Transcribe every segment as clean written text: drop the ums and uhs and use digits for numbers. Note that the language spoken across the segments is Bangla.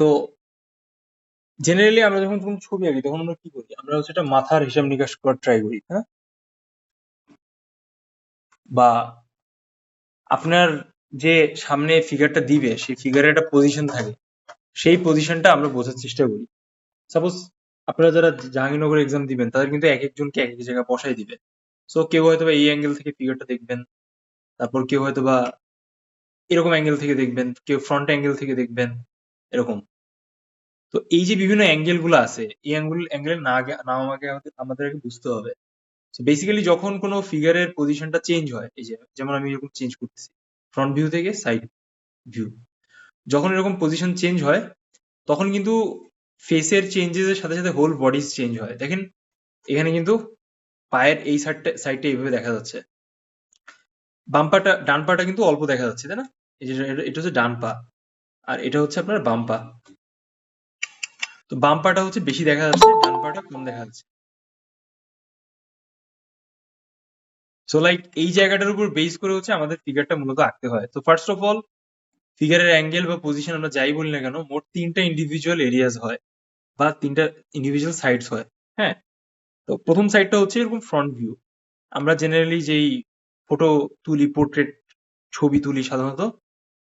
তো জেনারেলি আমরা যখন কোনো ছবি আঁকি তখন আমরা কি করি, আমরা হচ্ছে এটা মাথার হিসাব নিকাশ করার ট্রাই করি, হ্যাঁ? বা আপনার যে সামনে ফিগারটা দিবে সেই ফিগারের একটা পজিশন থাকে, সেই পজিশনটা আমরা বোঝার চেষ্টা করি। সাপোজ আপনারা যারা জাহাঙ্গীরনগর এক্সাম দিবেন তাদের কিন্তু এক একজনকে এক এক জায়গায় বসাই দিবে। সো কেউ হয়তো বা এই অ্যাঙ্গেল থেকে ফিগারটা দেখবেন, তারপর কেউ হয়তো বা এরকম অ্যাঙ্গেল থেকে দেখবেন, কেউ ফ্রন্ট অ্যাঙ্গেল থেকে দেখবেন, এরকম। তো এই যে বিভিন্ন অ্যাঙ্গেল গুলো আছে, এই অ্যাঙ্গেলের নাম আগে আমাদের আগে বুঝতে হবে। বেসিক্যালি যখন কোনো ফিগারের পজিশনটা চেঞ্জ হয়, এই যে যেমন আমি এরকম চেঞ্জ করতেছি ফ্রন্ট ভিউ থেকে সাইড ভিউ, যখন এরকম পজিশন চেঞ্জ হয় তখন কিন্তু ফেসের চেঞ্জেস এর সাথে সাথে হোল বডিজ চেঞ্জ হয়। দেখেন এখানে কিন্তু পায়ের এই সাইডটা এইভাবে দেখা যাচ্ছে, বাম পাটা ডান পাটা কিন্তু অল্প দেখা যাচ্ছে, তাই না? এই যে এটা হচ্ছে ডান পা, আর এটা হচ্ছে আপনার বাম পা। তো বাম পাটা হচ্ছে বেশি দেখা যাচ্ছে, ডান পাটা কম দেখা যাচ্ছে। সো লাইক এই জায়গাটার উপর বেস করে হচ্ছে আমাদের ফিগারটা মূলত আঁকতে হয়। তো ফার্স্ট অফ অল ফিগারের অ্যাঙ্গেল বা পজিশন আমরা যাই বলি না কেন, মোট তিনটা ইন্ডিভিজুয়াল এরিয়াজ হয় বা তিনটা ইন্ডিভিজুয়াল সাইডস হয়, হ্যাঁ? তো প্রথম সাইডটা হচ্ছে এরকম ফ্রন্ট ভিউ। আমরা জেনারেলি যেই ফটো তুলি, পোর্ট্রেট ছবি তুলি সাধারণত,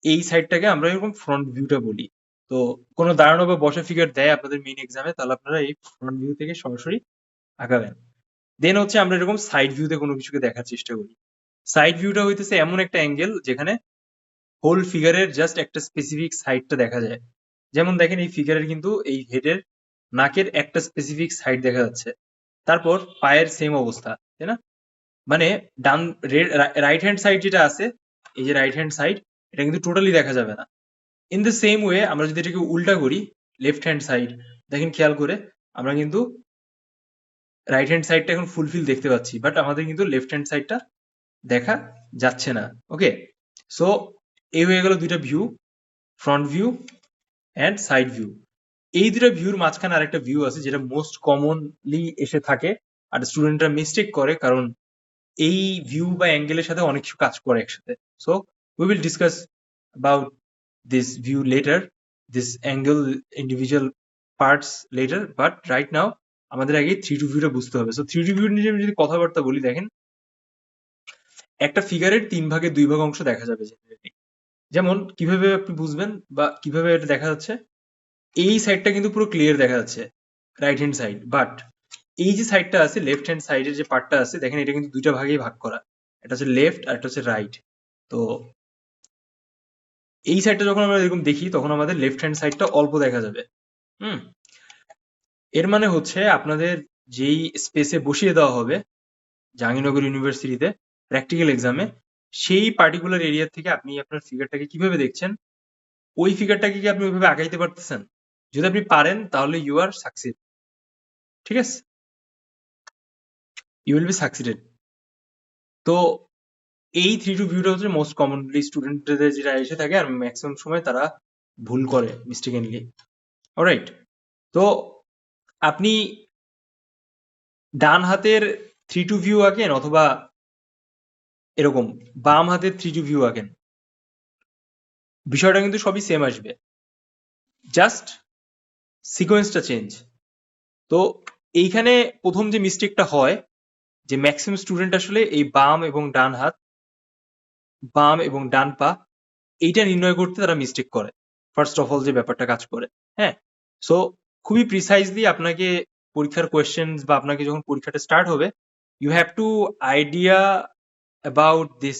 এই সাইডটাকে আমরা এরকম ফ্রন্ট ভিউটা বলি। তো কোনো দাঁড়ানো বা বসা ফিগার দেয় আপনাদের মেইন এক্সামে, তাহলে আপনারা এই ফ্রন্ট ভিউ থেকে সরাসরি আঁকাবেন। দেন হচ্ছে আমরা এরকম সাইড ভিউতে কোনো কিছুকে দেখার চেষ্টা করি। সাইড ভিউটা হইতেছে এমন একটা অ্যাঙ্গেল যেখানে হোল ফিগারের জাস্ট একটা স্পেসিফিক সাইডটা দেখা যায়। যেমন দেখেন এই ফিগারের কিন্তু এই হেডের নাকের একটা স্পেসিফিক সাইড দেখা যাচ্ছে, তারপর পায়ের সেম অবস্থা, তাই না? মানে ডান রাইট হ্যান্ড সাইড যেটা আছে, এই যে রাইট হ্যান্ড সাইড, এটা কিন্তু টোটালি দেখা যাবে না। ইন দ্য সেম ওয়ে আমরা যদি এটাকে উল্টা করি, লেফট হ্যান্ড সাইড, দেখেন খেয়াল করে আমরা কিন্তু রাইট হ্যান্ড সাইডটা এখন ফুলফিল দেখতে পাচ্ছি, বাট আমাদের কিন্তু লেফট হ্যান্ড সাইডটা দেখা যাচ্ছে না। ওকে, সো এই হয়ে গেল দুইটা view, front view and side view. এই দুটো ভিউর মাঝখানে আরেকটা ভিউ আছে যেটা মোস্ট কমনলি এসে থাকে, আর স্টুডেন্টরা মিস্টেক করে, কারণ এই ভিউ বা অ্যাঙ্গেলের সাথে অনেক কিছু কাজ করে একসাথে। So we will discuss about this view letter, this angle individual parts letter, but right নাও আমাদের আগে 3D ভিউটা বুঝতে হবে। সো 3D ভিউ নিয়ে আমি যদি কথাবার্তা বলি, দেখেন একটা ফিগারের 3 ভাগে 2 ভাগ অংশ দেখা যাবে জেনারেলি। যেমন কিভাবে আপনি বুঝবেন বা কিভাবে এটা দেখা যাচ্ছে, এই সাইডটা কিন্তু পুরো ক্লিয়ার দেখা যাচ্ছে, রাইট হ্যান্ড সাইড, বাট এই যে সাইডটা আছে লেফট হ্যান্ড সাইডের যে পার্টটা আছে, দেখেন এটা কিন্তু দুইটা ভাগেই ভাগ করা, এটা হচ্ছে লেফট আর এটা হচ্ছে রাইট। তো এই সাইডটা যখন আমরা এরকম দেখি তখন আমাদের লেফট হ্যান্ড সাইডটা অল্প দেখা যাবে। হুম, এর মানে হচ্ছে আপনাদের যেই স্পেসে বসিয়ে দেওয়া হবে জাহাঙ্গীরনগর ইউনিভার্সিটিতে প্র্যাকটিক্যাল এক্সামে, সেই পার্টিকুলার এরিয়া থেকে আপনি আপনার ফিগারটাকে কিভাবে দেখছেন, ওই ফিগারটাকে কি আপনি ওইভাবে আগাইতে পারতেছেন? যদি আপনি পারেন তাহলে ইউ আর সাকসিড, ঠিক আছে? You will be succeeded. তো এই 3D ভিউটা হচ্ছে মোস্ট কমনলি স্টুডেন্টদের যেটা এসে থাকে, আর ম্যাক্সিমাম সময় তারা ভুল করে মিস্টেকেনলি। অলরাইট, তো আপনি ডান হাতের 3D ভিউ আঁকেন অথবা এরকম বাম হাতের 3D ভিউ আঁকেন, বিষয়টা কিন্তু সবই সেম আসবে, জাস্ট সিকোয়েন্সটা চেঞ্জ। তো এইখানে প্রথম যে মিস্টেকটা হয়, যে ম্যাক্সিমাম স্টুডেন্ট আসলে এই বাম এবং ডান হাত, বাম এবং ডান পা, এইটা নির্ণয় করতে তারা মিস্টেক করে। ফার্স্ট অফ অল যে ব্যাপারটা কাজ করে, হ্যাঁ? সো খুবই প্রিসাইজলি আপনাকে পরীক্ষার কোয়েশ্চেন বা আপনাকে যখন পরীক্ষাটা স্টার্ট হবে, you have to idea about this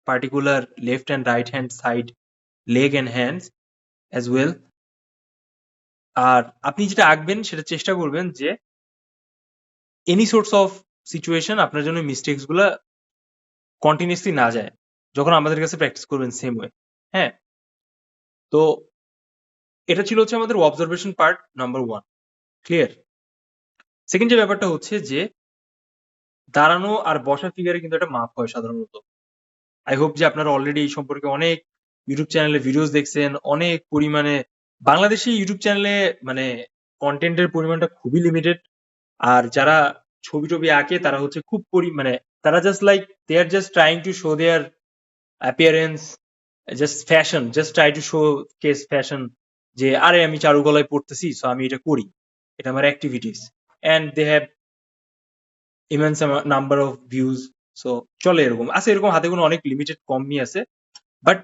particular left and right hand side, leg and hands as well. আর আপনি যেটা আঁকবেন সেটা চেষ্টা করবেন যে এনি সোর্স অফ সিচুয়েশন আপনার জন্য মিস্টেক্স গুলা কন্টিনিউসলি না যায় যখন আমাদের কাছে প্র্যাকটিস করবেন সেম ওয়ে, হ্যাঁ? তো এটা ছিল হচ্ছে আমাদের observation part number 1, clear? Second যে ব্যাপারটা হচ্ছে যে দাঁড়ানো আর বসা ফিগারে কিন্তু একটা মাপ হয় সাধারণত। আই হোপ যে আপনারা অলরেডি এই সম্পর্কে অনেক ইউটিউব চ্যানেলে ভিডিওস দেখছেন, অনেক পরিমাণে বাংলাদেশি ইউটিউব চ্যানেলে মানে কন্টেন্টের পরিমাণটা খুবই লিমিটেড। আর যারা ছবি টবি আঁকে তারা হচ্ছে খুব মানে তারা just like they are just trying to show their appearance, just fashion, just try to showcase fashion, যে আরে আমি চারুকলায় পড়তেছি, সো আমি এটা করি, এটা আমার activities, and they have immense number of views. So চলে এরকম আছে, এরকম হাতে কোনো অনেক লিমিটেড কমই আছে। But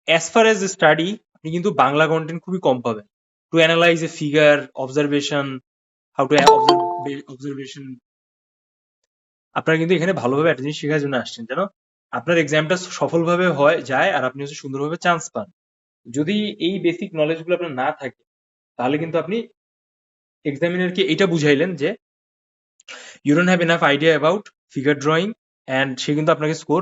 as far as study, আপনি কিন্তু বাংলা কন্টেন্ট খুবই কম পাবেন। To analyse A figure, observation, how to observation, আপনারা কিন্তু এখানে ভালোভাবে একটা জিনিস শেখার জন্য আসছেন, যেন আপনার এক্সামটা সফলভাবে হয় যায় আর আপনি হচ্ছে সুন্দরভাবে চান্স পান। যদি এই বেসিক নলেজ গুলো আপনার না থাকে, তাহলে কিন্তু আপনি এক্সামিনারকে এটা বুঝাইলেন যে you don't have enough idea about figure drawing, and সে কিন্তু আপনাকে স্কোর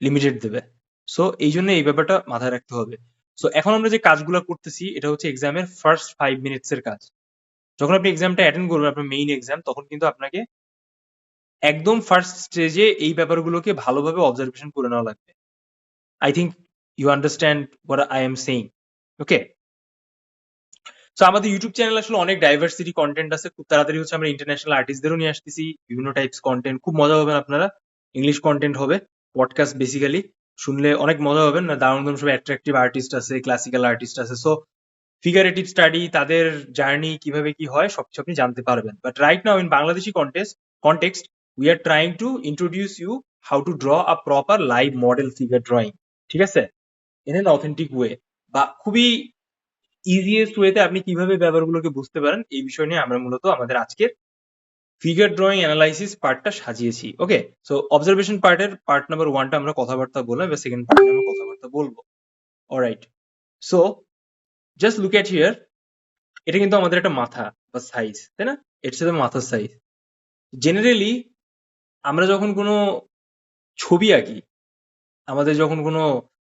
লিমিটেড দেবে। সো এই জন্য এই ব্যাপারটা মাথায় রাখতে হবে। সো এখন আমরা যে কাজগুলো করতেছি, এটা হচ্ছে এক্সামের ফার্স্ট 5 মিনিটস এর কাজ। যখন আপনি এক্সামটা অ্যাটেন্ড করবেন, আপনার মেইন এক্সাম, তখন কিন্তু আপনাকে একদম ফার্স্ট স্টেজে এই ব্যাপারগুলোকে ভালোভাবে অবজারভেশন করে নেওয়া লাগবে। I think you understand what I am saying. Okay, so আমাদের ইউটিউব চ্যানেল আসলে অনেক ডাইভার্সিটি কন্টেন্ট আছে। খুব তাড়াতাড়ি হচ্ছে আমরা ইন্টারন্যাশনাল আর্টিস্টদেরও নিয়ে আসতেছি, বিভিন্ন টাইপস কন্টেন্ট, খুব মজা হবেন আপনারা। ইংলিশ কন্টেন্ট হবে, পডকাস্ট বেসিক্যালি শুনলে অনেক মজা হবেন। না, দারুণ দারুণ সব অ্যাট্রাকটিভ আর্টিস্ট আছে, ক্লাসিক্যাল আর্টিস্ট আছে। সো ফিগারেটিভ স্টাডি, তাদের জার্নি কিভাবে কি হয় সবকিছু আপনি জানতে পারবেন। But right now in Bangladeshi context, we are trying to introduce you how to draw a proper live model figure drawing, ঠিক আছে, ইন এন অথেন্টিক ওয়ে, বা খুবই ইজিয়েস্ট ওয়েতে আপনি কিভাবে ব্যাপারগুলোকে বুঝতে পারেন, এই বিষয় নিয়ে আমরা মূলত আমাদের আজকের ফিগার ড্রয়িং অ্যানালাইসিস পার্টটা সাজিয়েছি। ওকে, সো অবজারভেশন পার্টের পার্ট নাম্বার 1টা আমরা কথাবার্তা বললাম, এবার সেকেন্ড পার্টে আমরা কথাবার্তা বলবো। Alright, so just look at here. এটা কিন্তু আমাদের একটা মাথা বা সাইজ, তাই না? এর সাথে মাথার সাইজ। জেনারেলি আমরা যখন কোনো ছবি আঁকি, আমাদের যখন কোনো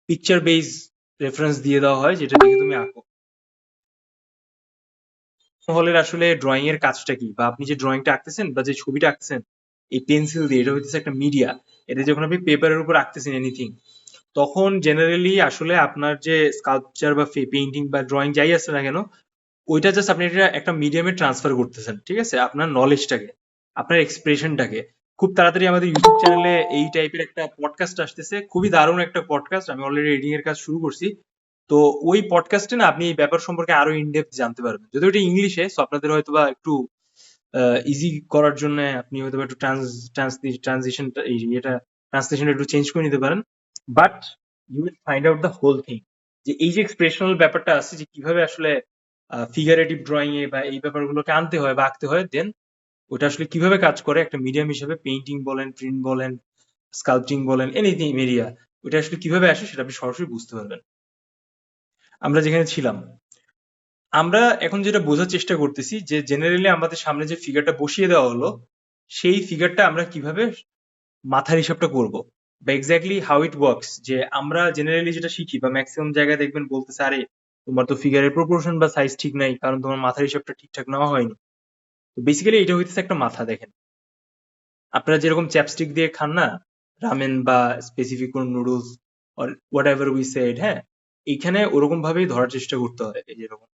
পিকচার বেস রেফারেন্স দিয়ে দেওয়া হয় যেটা দেখে তুমি আঁকো, হলের আসলে ড্রয়িং এর কাজটা কি, বা আপনি যে ড্রয়িংটা আঁকতেছেন বা যে ছবিটা আঁকতেছেন এই পেন্সিল দিয়ে, এটা হচ্ছে একটা মিডিয়া। এটা যখন আপনি পেপারের উপর আঁকতেছেন এনিথিং, তখন জেনারেলি আসলে আপনার যে স্কাল্পচার বা পেইন্টিং বা ড্রয়িং যাই আছে না কেন, ওইটা জাস্ট আপনি এটা একটা মিডিয়ামে ট্রান্সফার করতেছেন, ঠিক আছে, আপনার নলেজটাকে, আপনার এক্সপ্রেশনটাকে। খুব তাড়াতাড়ি আমাদের ইউটিউব চ্যানেলে এই টাইপের একটা পডকাস্ট আসতেছে, খুবই দারুণ একটা পডকাস্ট, আমি অলরেডি এডিটিং এর কাজ শুরু করছি। তো ওই পডকাস্টে না আপনি এই ব্যাপার সম্পর্কে আরো ইনডেপথ জানতে পারবেন, যদিও এটা ইংলিশে, সো আপনাদের হয়তো বা একটু ইজি করার জন্য আপনি হয়তো বা একটু ট্রানজিশনটা এটা ট্রান্সলেশনটা একটু চেঞ্জ করে নিতে পারেন। But you will find out the whole thing, যে এই যে এক্সপ্রেশনাল ব্যাপারটা আছে, যে কিভাবে আসলে ফিগারেটিভ ড্রয়িং এ বা এই ব্যাপারগুলোকে আনতে হয় বা আঁকতে হয়, দেন ওটা আসলে কিভাবে কাজ করে একটা মিডিয়াম হিসেবে, পেইন্টিং বলেন, প্রিন্ট বলেন, স্কাল্পটিং বলেন, এনিথিং মিডিয়া, ওটা আসলে কিভাবে আসে সেটা আপনি সরাসরি বুঝতে পারবেন। আমরা যেখানে ছিলাম, আমরা এখন যেটা বোঝার চেষ্টা করতেছি যে জেনারেলি আমাদের সামনে যে ফিগারটা বসিয়ে দেওয়া হলো, সেই ফিগারটা আমরা কিভাবে মাথার হিসাবটা করব, বা এক্স্যাক্টলি হাউ ইট ওয়ার্কস। যে আমরা জেনারেলি যেটা শিখি বা ম্যাক্সিমাম জায়গায় দেখবেন বলতেছে, আরে তোমার তো ফিগারের প্রপোর্শন বা সাইজ ঠিক নাই, কারণ তোমার মাথার হিসাবটা ঠিকঠাক নেওয়া হয়নি। তো বেসিক্যালি এটা হইতেছে একটা মাথা। দেখেন, আপনারা যেরকম চ্যাপস্টিক দিয়ে খান না রামেন বা স্পেসিফিক কোন noodles or whatever we said, হ্যাঁ, এইখানে ওরকম ভাবেই ধরার চেষ্টা করতে হয়, এই যেরকম।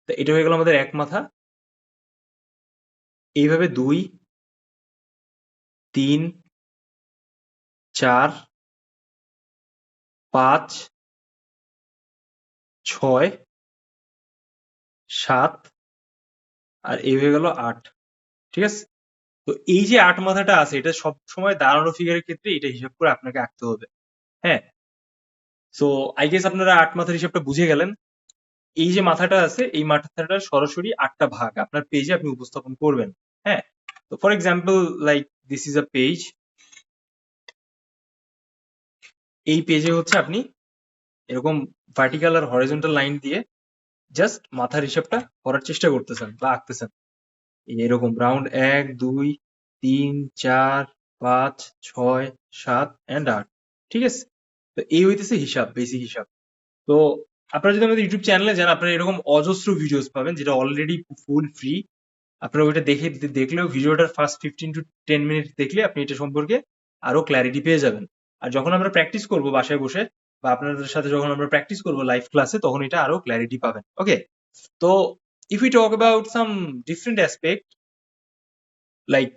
তো এটা হয়ে গেল আমাদের এক মাথা। এইভাবে 2, 3, 4, 5, 6, 7, আর এই হয়ে গেল 8। ঠিক আছে, তো এই যে 8 মাথাটা আছে, এটা সব সময় দাঁড়ানো ফিগারের ক্ষেত্রে এটা হিসাব করে আপনাকে আঁকতে হবে। হ্যাঁ, সো আই গেস আপনারা 8 মাথার হিসাবটা বুঝে গেলেন। এই যে মাথাটা আছে, এই মাথাটা সরাসরি 8টা ভাগ আপনার পেজে আপনি উপস্থাপন করবেন। হ্যাঁ, তো for example like this is a page. এই পেজে হচ্ছে আপনি এরকম ভার্টিক্যাল আর হরিজন্টাল লাইন দিয়ে জাস্ট মাথার হিসাবটা করার চেষ্টা করতেছেন বা আঁকতেছেন। এই যে এরকম রাউন্ড 1, 2, 3, 4, 5, 6, 7 এন্ড 8। ঠিক আছে, তো এই হইতেছে হিসাব, বেসিক হিসাব। তো আপনারা যদি আমাদের ইউটিউব চ্যানেলে যান, আপনারা এরকম অজস্র ভিডিওস পাবেন যেটা অলরেডি ফুল ফ্রি। আপনারা ওইটা দেখলেও ভিডিওটার ফার্স্ট 15 to 10 মিনিট দেখলে আপনি এটা সম্পর্কে আরো ক্ল্যারিটি পেয়ে যাবেন। আর যখন আমরা প্র্যাকটিস করব বাসায় বসে, বা আপনাদের সাথে যখন আমরা প্র্যাকটিস করব লাইভ ক্লাসে, তখন এটা আরো ক্ল্যারিটি পাবেন। ওকে, তো if you talk about some different aspect like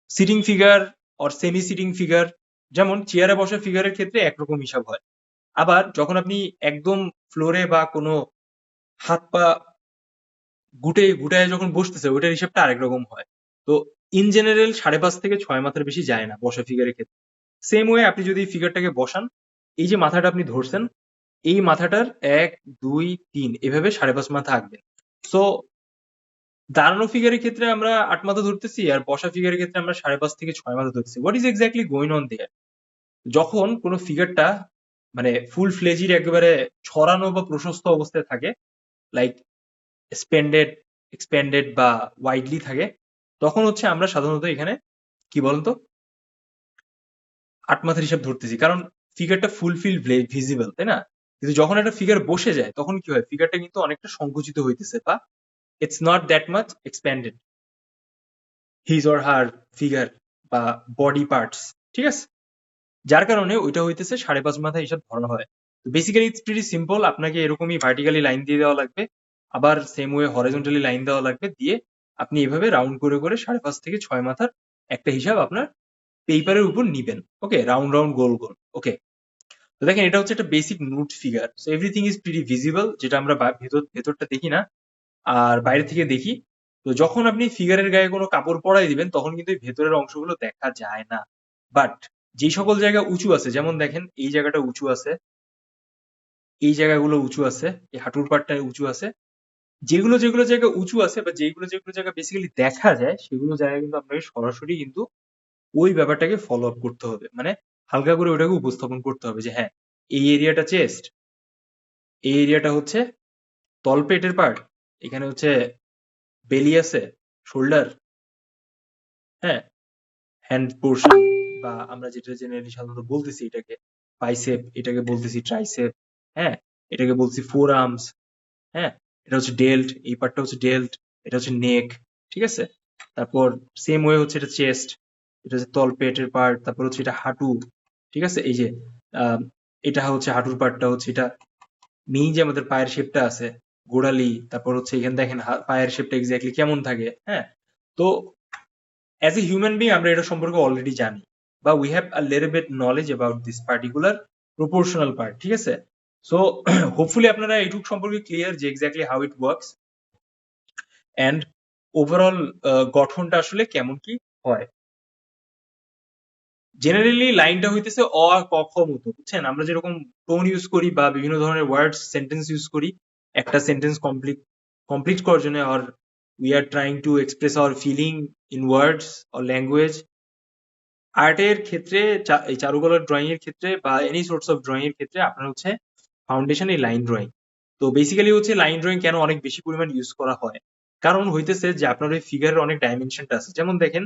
sitting figure or semi sitting figure, যেমন চেয়ারে বসা ফিগারের ক্ষেত্রে একরকম হিসাব হয়। আবার যখন আপনি একদম ফ্লোরে বা কোনো হাত পা গুটায় যখন বসতেছে ওইটার হিসাবটা আরেক রকম হয়। তো ইন জেনারেল 5.5 থেকে 6 মাথার বেশি যায় না বসা ফিগারের ক্ষেত্রে। সেম ওয়ে আপনি যদি ফিগারটাকে বসান, এই যে মাথাটা আপনি ধরছেন, এই মাথাটার 1 2 3 এভাবে 5.5 মাথা আঁকবেন। সো দাঁড়ানো ফিগারের ক্ষেত্রে আমরা 8 মাথা ধরতেছি, আর বসা ফিগারের ক্ষেত্রে আমরা 5.5 থেকে 6 মাথা ধরতেছি। What is exactly going on there? যখন কোনো ফিগারটা মানে ফুল ফ্লেজির একেবারে ছড়ানো বা প্রশস্ত অবস্থায় থাকে, লাইক স্পেন্ডেড, এক্সপ্যান্ডেড বা ওয়াইডলি থাকে, তখন হচ্ছে আমরা সাধারণত এখানে কি বলতো 8 মাথার হিসাব ধরতেছি, কারণ ফিগারটা ফুলফিল ভিজিবল, তাই না? কিন্তু যখন একটা ফিগার বসে যায় তখন কি হয়, ফিগারটা কিন্তু অনেকটা সংকুচিত হইতেছে, বা it's not that much expanded, his or her figure বা বডি পার্টস, ঠিক আছে? যার কারণে ওইটা হইতেছে 5.5 মাথা হিসাব ধরা হয়। তো বেসিক্যালি ইটস প্রিটি সিম্পল। আপনাকে এরকমই ভার্টিক্যালি লাইন দিয়ে দেওয়া লাগবে, আবার সেম ওয়ে হরাইজন্টালি লাইন দেওয়া লাগবে, দিয়ে আপনি এভাবে রাউন্ড করে করে 5.5 থেকে 6 মাথার একটা হিসাব আপনার পেপারের উপর নিবেন। ওকে, রাউন্ড রাউন্ড গোল গোল। ওকে, তো দেখেন এটা হচ্ছে একটা basic নুট figure. So everything is pretty visible, যেটা আমরা ভেতরটা দেখি না আর বাইরে থেকে দেখি। তো যখন আপনি ফিগারের গায়ে কোনো কাপড় পরাই দিবেন তখন কিন্তু এই ভেতরের অংশগুলো দেখা যায় না। বাট যে সকল জায়গা উঁচু আছে, যেমন দেখেন এই জায়গাটা উঁচু আছে, এই জায়গাগুলো উঁচু আছে, এই হাঁটুর পাড়টা উঁচু আছে, যেগুলো যেগুলো জায়গা উঁচু আছে বা যেগুলো যেগুলো জায়গা বেসিক্যালি দেখা যায়, সেগুলো জায়গা কিন্তু আপনাকে সরাসরি কিন্তু ওই ব্যাপারটাকে ফলো আপ করতে হবে। মানে হালকা করে ওটাকে উপস্থাপন করতে হবে যে হ্যাঁ, এই এরিয়াটা চেস্ট, এই এরিয়াটা হচ্ছে তলপেটের পার্ট, এখানে হচ্ছে বেলি আছে, শোল্ডার, হ্যাঁ, হ্যান্ড পোর্শন, বা আমরা যেটা জেনারেলি সাধারণত বলতেছি এটাকে বাইসেপ, এটাকে বলতেছি ট্রাইসেপ, হ্যাঁ, এটাকে বলছি ফোর আর্মস, হ্যাঁ, এটা হচ্ছে ডেল্ট, এই পার্টটা হচ্ছে ডেল্ট, এটা হচ্ছে নেক, ঠিক আছে? তারপর সেম ওয়ে হচ্ছে এটা চেস্ট, এটা হচ্ছে তলপেটের পার্ট, তারপর হচ্ছে এটা হাঁটু, ঠিক আছে? এই যে আহ, এটা হচ্ছে হাঁটুর পার্টটা, হচ্ছে এটা মেইন যে আমাদের পায়ের শেপটা আছে, গোড়ালি, তারপর হচ্ছে এখানে দেখেন পায়ের শেপটা এক্স্যাক্টলি কেমন থাকে, হ্যাঁ। তো অ্যাজ এ হিউম্যান বিং আমরা এটা সম্পর্কে অলরেডি জানি, বা we have a little bit knowledge about this particular proportional part, ঠিক আছে? সো হোপফুলি আপনারা এইটুকু সম্পর্কে ক্লিয়ার যে exactly how it works and overall গঠনটা আসলে কেমন কি হয়। জেনারেলি লাইনটা হইতেছে অ আর ক খ মতো, বুঝছেন? আমরা যেরকম টোন ইউজ করি বা বিভিন্ন ধরনের ওয়ার্ডস সেন্টেন্স ইউজ করি একটা সেন্টেন্স কমপ্লিট করার জন্য, আর we are trying to express our feeling in words or language. আর্টের ক্ষেত্রে, এই চারুকলার ড্রয়িং এর ক্ষেত্রে বা এনি সোর্টস অফ ড্রয়িং এর ক্ষেত্রে আপনার হচ্ছে ফাউন্ডেশন এই লাইন ড্রয়িং। তো বেসিক্যালি হচ্ছে লাইন ড্রয়িং কেন অনেক বেশি পরিমাণ ইউজ করা হয়, কারণ হইতেছে যে আপনার ওই ফিগারের অনেক ডাইমেনশনটা আছে। যেমন দেখেন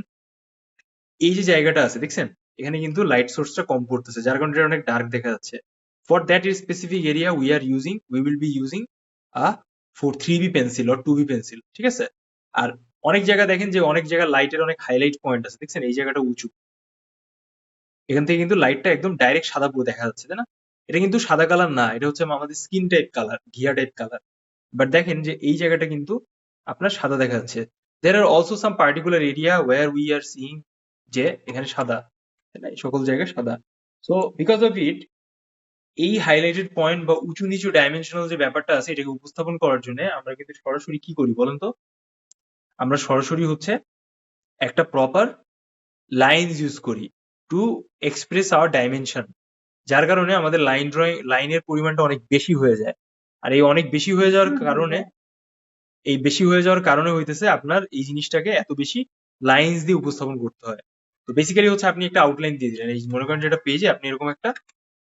এই যে জায়গাটা আছে দেখছেন, এখানে কিন্তু লাইট সোর্সটা কম পড়তেছে, যার কারণে এটা অনেক ডার্ক দেখা যাচ্ছে। For that is specific area we will be using a 3B pencil or 2B pencil, ঠিক আছে? আর অনেক জায়গা দেখেন যে অনেক জায়গায় লাইটের অনেক হাইলাইট পয়েন্ট আছে, দেখছেন এই জায়গাটা উঁচু, এখান থেকে কিন্তু লাইটটা একদম ডাইরেক্ট সাদা পুরো দেখা যাচ্ছে, তাই না? এটা কিন্তু সাদা কালার না, এটা হচ্ছে আমাদের স্কিন টাইপ কালার, ঘিয়া টাইপ কালার। বাট দেখেন যে এই জায়গাটা কিন্তু আপনার সাদা দেখা যাচ্ছে। There are also some particular area where we are seeing যে এখানে সাদা, তাই না? এই সকল জায়গায় সাদা। সো বিকজ অফ ইট, এই হাইলাইটেড পয়েন্ট বা উঁচু নিচু ডাইমেনশনাল যে ব্যাপারটা আছে এটাকে উপস্থাপন করার জন্য আমরা কিন্তু সরাসরি কি করি বলেন তো? আমরা সরাসরি হচ্ছে একটা প্রপার লাইনস ইউজ করি টু এক্সপ্রেস আওয়ার ডাইমেনশন, যার কারণে আমাদের লাইনের পরিমাণটা অনেক বেশি হয়ে যায়। আর এই অনেক বেশি হয়ে যাওয়ার কারণে, এই বেশি হয়ে যাওয়ার কারণে হইতেছে আপনার এই জিনিসটাকে এত বেশি লাইন্স দিয়ে উপস্থাপন করতে হয়। তো বেসিক্যালি হচ্ছে আপনি একটা আউটলাইন দিয়ে দিলেন, এই মনে করেন যেটা পেজে আপনি এরকম একটা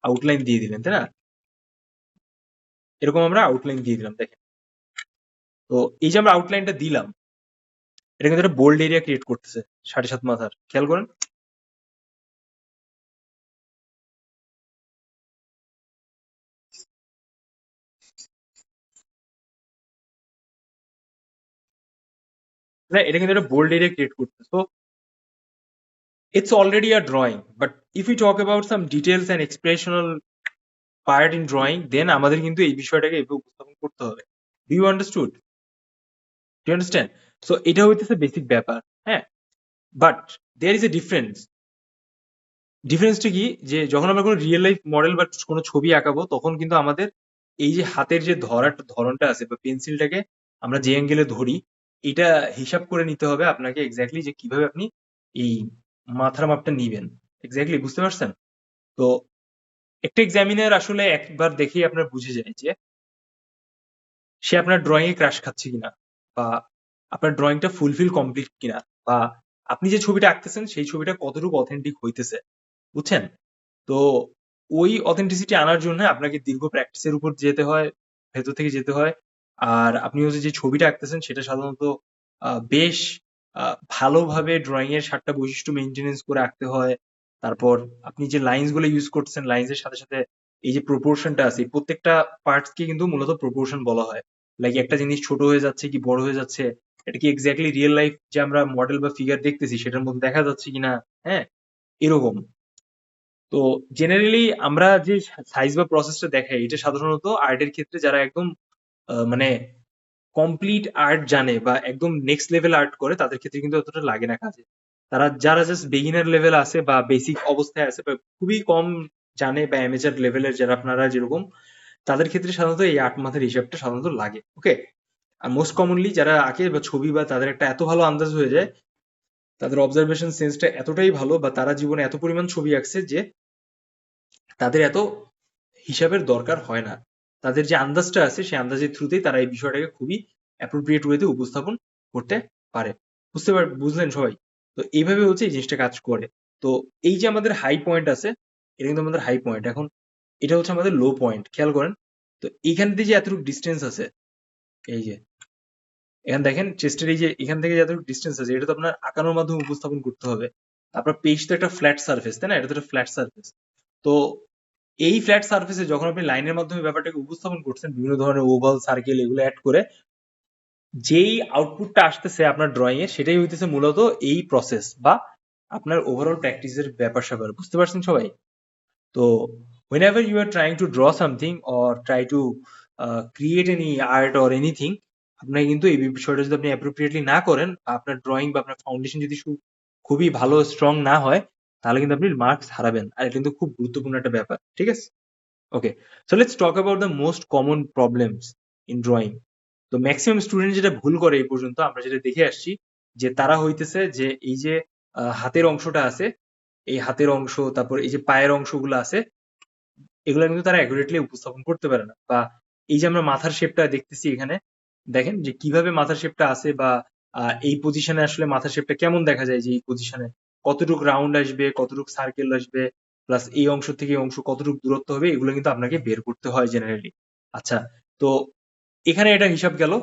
আউটলাইন দিয়ে দিলেন, তাই না? এরকম আমরা আউটলাইন দিয়ে দিলাম, দেখেন। তো এই যে আমরা আউটলাইনটা দিলাম, এটা কিন্তু একটা বোল্ড এরিয়া ক্রিয়েট করতেছে 7.5 মাথার, খেয়াল করেন। না, এটা কিন্তু একটা বোল্ড এরিয়া ক্রিয়েট করতেছে। তো it's already a drawing, but if we talk about some details and expressional part in drawing, then আমাদের কিন্তু এই বিষয়টাকে এভাবে উপস্থাপন করতে হবে। Do you understood? Do you understand? So এটা হইতেছে বেসিক ব্যাপার, হ্যাঁ। But there is a difference. ডিফারেন্সটা কি, যে যখন আমরা কোনো রিয়েল লাইফ মডেল বা কোনো ছবি আঁকাবো তখন কিন্তু আমাদের এই যে হাতের যে ধরার ধরনটা আছে বা পেন্সিলটাকে আমরা যে অ্যাঙ্গেলে ধরি, এটা হিসাব করে নিতে হবে আপনাকে এক্স্যাক্টলি যে কিভাবে আপনি এই মাথার মাপটা নিবেন। এক্স্যাক্টলি বুঝতে পারছেন? তো একটা এক্সামিনার আসলে একবার দেখেই আপনার বুঝে যায় যে সে আপনার ড্রয়িং এ ক্রাশ খাচ্ছে কিনা, বা আপনার ড্রয়িংটা ফুলফিল কমপ্লিট কিনা, বা আপনি যে ছবিটা আঁকতেছেন সেই ছবিটা কতটুকু অথেন্টিক হইতেছে, বুঝছেন? তো ওই অথেন্টিসিটি আনার জন্য আপনাকে দীর্ঘ প্র্যাকটিসের উপর যেতে হয়, ভেতর থেকে যেতে হয়। আর আপনি হচ্ছে যে ছবিটা আঁকতেছেন সেটা সাধারণত বেশ ভালোভাবে ড্রয়িং এর ৭ টা বৈশিষ্ট্য মেইনটেনেন্স করে আঁকতে হয়। তারপর আপনি যে লাইনস গুলো ইউজ করতেছেন, লাইনস এর সাথে সাথে এই যে প্রপোর্শনটা আছে, এই প্রত্যেকটা পার্টস কে কিন্তু মূলত প্রপোর্শন বলা হয়। লাইক একটা জিনিস ছোট হয়ে যাচ্ছে কি বড় হয়ে যাচ্ছে, এটা কি এক্স্যাক্টলি রিয়েল লাইফ যে আমরা মডেল বা ফিগার দেখতেছি সেটার মধ্যে দেখা যাচ্ছে কিনা, হ্যাঁ? এরকম। তো জেনারেলি আমরা যে সাইজ বা প্রসেসটা দেখাই, এটা সাধারণত আর্টের ক্ষেত্রে যারা একদম মানে কমপ্লিট আর্ট জানে বা একদম নেক্সট লেভেল আর্ট করে তাদের ক্ষেত্রে কিন্তু অতটা লাগে না কাজে। তারা যারা জাস্ট বিগিনার লেভেল আছে বা বেসিক অবস্থায় আছে বা খুবই কম জানে বা অ্যামেচার লেভেলের যারা আপনারা যেরকম, তাদের ক্ষেত্রে সাধারণত এই ৮ মাথের হিসাবটা সাধারণত লাগে। ওকে? আর মোস্ট কমনলি যারা আঁকে বা ছবি, বা তাদের একটা এত ভালো আন্দাজ হয়ে যায়, তাদের অবজারভেশন সেন্সটা এতটাই ভালো বা তারা জীবনে এত পরিমাণ ছবি আঁকছে যে তাদের এত হিসাবের দরকার হয় না। তাদের যে আন্দাজটা আছে সেই আন্দাজের থ্রুতেই তারা এই বিষয়টাকে খুবই অ্যাপ্রোপ্রিয়েট ওয়েতে উপস্থাপন করতে পারে। বুঝলেন সবাই? তো এইভাবে হচ্ছে এই জিনিসটা কাজ করে। তো এই যে আমাদের হাই পয়েন্ট আছে, এটা কিন্তু আমাদের হাই পয়েন্ট। এখন এটা হচ্ছে আমাদের লো পয়েন্ট। খেয়াল করেন। তো এইখান থেকে যে এতটুকু ডিস্টেন্স আছে, এই যে এখানে দেখেন চেস্টের এই যে এখান থেকে যে এতটুকু ডিস্টেন্স আছে, এটা তো আপনার আঁকানোর মাধ্যমে উপস্থাপন করতে হবে। আপনার পেজ তো একটা ফ্ল্যাট সারফেস, তাই না? এটা তো একটা ফ্ল্যাট সারফেস। তো এই ফ্ল্যাট সারফেসে যখন আপনি লাইনের মাধ্যমে ব্যাপারটাকে উপস্থাপন করছেন, বিভিন্ন ধরনের ওভাল, সার্কেল এগুলো অ্যাড করে যেই আউটপুটটা আসতেছে আপনার ড্রয়িং এর, সেটাই হইতেছে মূলত এই প্রসেস বা আপনার ওভারঅল প্র্যাকটিসের ব্যাপার স্যাপার। বুঝতে পারছেন সবাই? তো whenever you are trying to draw something or try to create any art or anything, আপনাকে কিন্তু এই বিষয়টা যদি আপনি appropriately না করেন, আপনার ড্রয়িং বা আপনার ফাউন্ডেশন যদি খুবই ভালো স্ট্রং না হয়, তাহলে কিন্তু আপনি মার্কস হারাবেন। আর এটা কিন্তু খুব গুরুত্বপূর্ণ একটা ব্যাপার। ঠিক আছে? Okay, so let's talk about the most common problems in drawing. তো ম্যাক্সিমাম স্টুডেন্ট যেটা ভুল করে এই পর্যন্ত আমরা যেটা দেখে আসছি, যে তারা হইতেছে যে এই যে হাতের অংশটা আছে, এই হাতের অংশ, তারপর এই যে পায়ের অংশগুলো আছে, এগুলা কিন্তু তারা অ্যাকুরেটলি উপস্থাপন করতে পারে না। বা এই যে আমরা মাথার শেপটা দেখতেছি এখানে, দেখেন যে কিভাবে মাথার শেপটা আছে, বা এই পজিশনে আসলে মাথার শেপটা কেমন দেখা যায়, যে এই পজিশনে কতটুক রাউন্ড আসবে, কতটুক সার্কেল আসবে, প্লাস এই অংশ থেকে এই অংশ কতটুক দূরত্ব হবে, এগুলো কিন্তু আপনাকে বের করতে হয় জেনারেলি। আচ্ছা, তো এখানে এটা হিসাব গেল।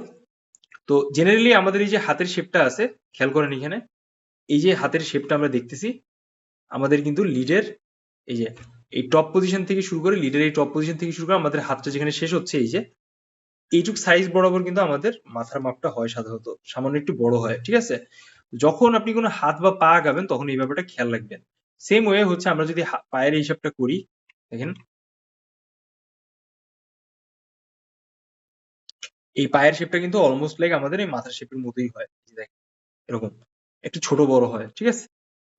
তো জেনারেলি আমাদের এই যে হাতের শেপটা আছে, খেয়াল করেন এখানে এই যে হাতের শেপটা আমরা দেখতেছি, আমাদের কিন্তু লিডের এই যে এই টপ পজিশন থেকে শুরু করে, লিডের এই টপ পজিশন থেকে শুরু করে আমাদের হাতটা যেখানে শেষ হচ্ছে, এই যে এইটুক সাইজ বরাবর কিন্তু আমাদের মাথার মাপটা হয় সাধারণত সামান্য একটু বড় হয়। ঠিক আছে? যখন আপনি কোনো হাত বা পা আগাবেন তখন এই ব্যাপারটা খেয়াল রাখবেন। সেম ওয়ে হচ্ছে আমরা যদি পায়ের এই হিসাবটা করি, দেখেন এই পায়ের শেপটা কিন্তু অলমোস্ট লাইক আমাদের এই মাথার শেপের মতোই হয়। এই যে দেখেন, এরকম একটু ছোট বড় হয়। ঠিক আছে?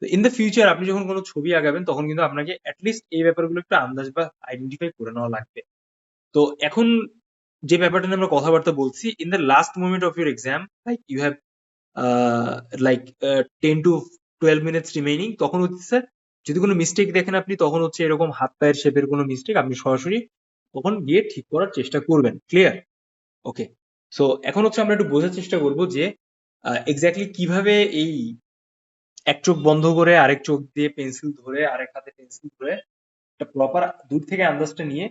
তো ইন দ্য ফিউচার আপনি যখন কোনো ছবি আঁকাবেন তখন কিন্তু আপনাকে অ্যাটলিস্ট এই ব্যাপারগুলো একটু আন্দাজ বা আইডেন্টিফাই করে নেওয়া লাগবে। তো এখন যে ব্যাপারটা নিয়ে আমরা কথাবার্তা বলছি, in the last moment of your exam, like you have like 10 to 12 minutes remaining, তখন হচ্ছে যদি কোনো মিস্টেক দেখেন আপনি, তখন হচ্ছে এরকম হাত পায়ের শেপের কোনো মিস্টেক আপনি সরাসরি তখন গিয়ে ঠিক করার চেষ্টা করবেন। ক্লিয়ার? ওকে, সো এখন হচ্ছে আমরা একটু বোঝার চেষ্টা করব যে এক্স্যাক্টলি কিভাবে এই এক চোখ বন্ধ করে আরেক চোখ দিয়ে পেন্সিল ধরে, আরেক হাতে পেন্সিল ধরে একটা প্রপার দূর থেকে আন্দাজটা নিয়ে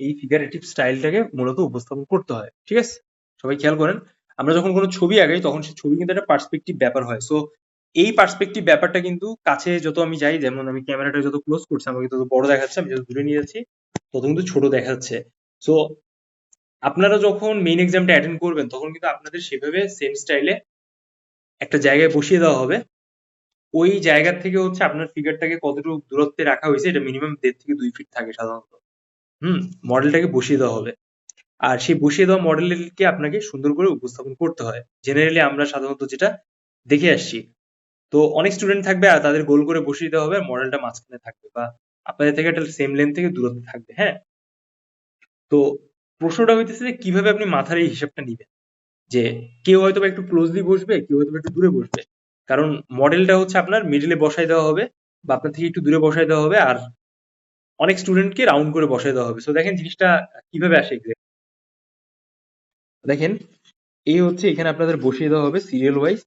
এই ফিগারেটিভ স্টাইলটাকে মূলত উপস্থাপন করতে হয়। ঠিক আছে? সবাই খেয়াল করেন, আমরা যখন কোনো ছবি আঁকাই তখন সেই ছবি কিন্তু একটা পার্সপেক্টিভ ব্যাপার হয়। সো এই পার্সপেক্টিভ ব্যাপারটা কিন্তু কাছে যত আমি যাই, যেমন আমি ক্যামেরাটা যত ক্লোজ করছি আমাকে তত বড় দেখাচ্ছে, আমি যত দূরে নিয়ে যাচ্ছি তত কিন্তু ছোট দেখাচ্ছে। সো আপনারা যখন মেইন এক্সামটা অ্যাটেন্ড করবেন তখন কিন্তু আপনাদের সেভাবে সেম স্টাইলে একটা জায়গায় বসিয়ে দেওয়া হবে। ওই জায়গা থেকে হচ্ছে আপনার ফিগারটাকে কতটুকু দূরত্বে রাখা হয়েছে, এটা মিনিমাম 1.5 থেকে 2 ফিট থাকে সাধারণত। মডেলটাকে বসিয়ে দেওয়া হবে। আর সেই বসিয়ে দেওয়া মডেলকে আপনাকে সুন্দর করে উপস্থাপন করতে হয়। জেনারেলি আমরা সাধারণত যেটা দেখে আসছি। তো অনেক স্টুডেন্ট থাকবে আর তাদের গোল করে বসিয়ে দেওয়া হবে, আর মডেলটা মাঝখানে থাকবে বা আপনাদের থেকে একটা সেম লেন্থ থেকে দূরত্বে থাকবে। হ্যাঁ? তো প্রশ্নটা হইতেছে যে কিভাবে আপনি মাথার এই হিসাবটা নিবেন, যে কেউ হয়তো বা একটু ক্লোজলি বসবে, কেউ হয়তো বা একটু দূরে বসবে, কারণ মডেলটা হচ্ছে আপনার মিডলে বসাই দেওয়া হবে বা আপনার থেকে একটু দূরে বসাই দেওয়া হবে, আর অনেক স্টুডেন্টকে রাউন্ড করে বসাই দেওয়া হবে। সো দেখেন জিনিসটা কিভাবে আসে exactly। দেখেন এই হচ্ছে এখানে আপনাদের বসিয়ে দেওয়া হবে সিরিয়াল ওয়াইজ,